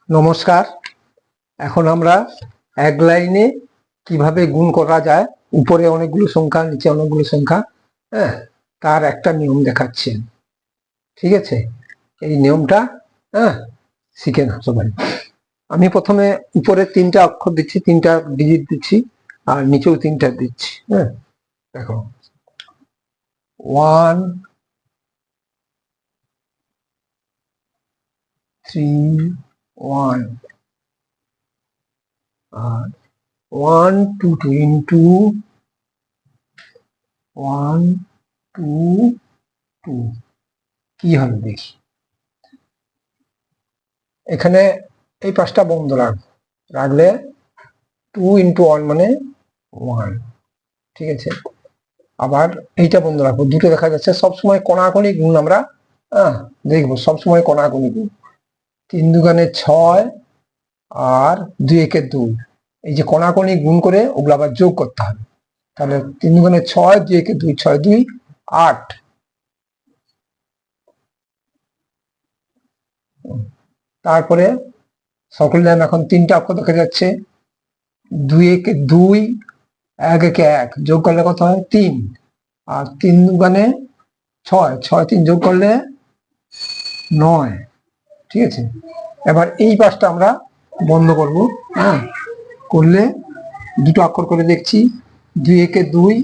নমস্কার। এখন আমরা এক লাইনে কিভাবে গুণ করা যায়, উপরে অনেকগুলো সংখ্যা নিচে অনেকগুলো সংখ্যা, হ্যাঁ, তার একটা নিয়ম দেখাচ্ছি। ঠিক আছে, এই নিয়মটা শিখে না সবাই। আমি প্রথমে উপরে 3টা অক্ষর দিচ্ছি, 3টা ডিজিট দিচ্ছি, আর নিচেও 3টা দিচ্ছি। দেখো 1 3 1 আর 1 2 2 1 2 2 কি হবে দেখি। এখানে এই পাঁচটা বন্ধ রাখলে 2 × 1 মানে 1। ঠিক আছে, আবার এইটা বন্ধ রাখবো, দুটো দেখা যাচ্ছে। সবসময় কোণাকুণি গুণ আমরা দেখবো, সবসময় কোণাকুণি গুণ। 3 দুগুণে 6 আর 2 একে 2, এই যে কোণাকুণি গুণ করে ওগুলো আবার যোগ করতে হবে। তাহলে 3 দুগুণে 6, 2 একে 2, 6 2 8। তারপরে সকল নাম এখন 3টা অক্ষর দেখা যাচ্ছে। 2 একে 2, 1 একে 1, যোগ করলে কত হয় 3, আর 3 দুগুণে 6, 6 3 যোগ করলে 9। ঠিক আছে, এবার এই পাশটা আমরা বন্ধ করব। করলে দুটো অক্ষর করে দেখছি, 2 একে 2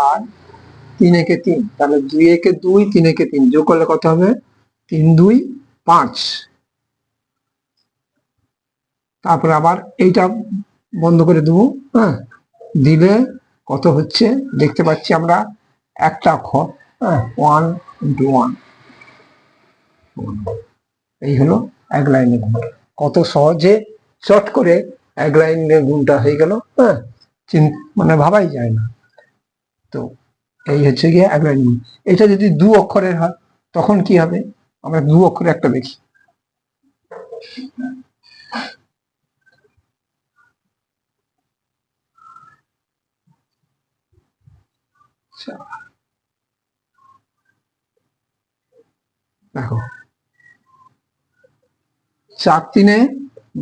আর 3 একে 3। তাহলে 2 একে 2, 3 একে 3 যোগ করলে কত হবে 3 2 5। তারপরে আবার এইটা বন্ধ করে দেবো। দিলে কত হচ্ছে দেখতে পাচ্ছি আমরা, একটা অক্ষর 1 × 1। এই হলো এক লাইনের গুণ। কত সহজে চট করে এক লাইনের গুণটা হয়ে গেল, মানে ভাবাই যায় না। তো এই হচ্ছে গিয়ে এক লাইন গুণ। এটা যদি 2 অক্ষরের হয় তখন কি হবে, আমরা 2 অক্ষরে একটা দেখি। দেখো 4 3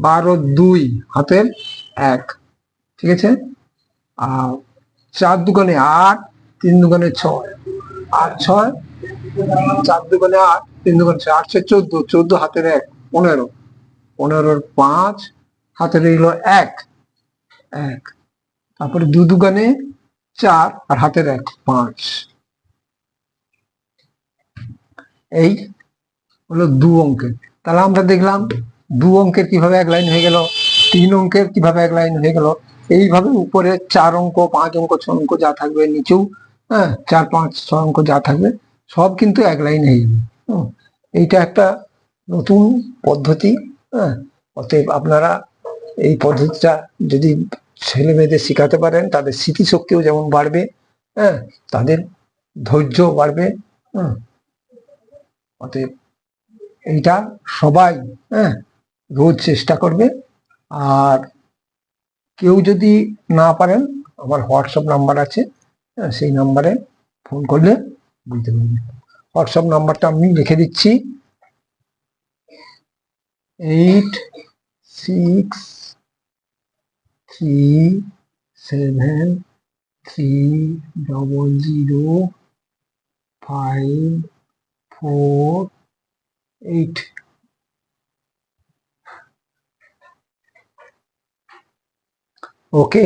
12 2 হাতের 1। ঠিক আছে, আর 4 দুগুণে 8, 3 দুগুণে 6, 8 6, 4 দুগুণে 8, 3 দুগুণে 6, 8 14, 14 হাতের 1 15, 15 5 হাতের রইলো 1 1। তারপরে 2 দুগুণে 4 আর হাতের 1 5। এই হলো 2 অঙ্কের। তাহলে আমরা দেখলাম 2 অঙ্কের কিভাবে এক লাইন হয়ে গেল, 3 অঙ্কের কিভাবে এক লাইন হয়ে গেল। এইভাবে উপরে 4 অঙ্ক 5 অঙ্ক 6 অঙ্ক যা থাকবে, নিচেও 4 5 6 অঙ্ক যা থাকবে সব কিন্তু এক লাইন হয়ে যাবে। এইটা একটা নতুন পদ্ধতি। অতএব আপনারা এই পদ্ধতিটা যদি ছেলে মেয়েদের শেখাতে পারেন, তাদের স্মৃতিশক্তিও যেমন বাড়বে, তাদের ধৈর্য বাড়বে। অতএব এইটা সবাই রোজ চেষ্টা করবে। আর কেউ যদি না পারেন, আমার হোয়াটসঅ্যাপ নাম্বার আছে, সেই নাম্বারে ফোন করলে বুঝতে পারবেন। হোয়াটসঅ্যাপ নাম্বারটা আমি লিখে দিচ্ছি, 8637305448। ওকে।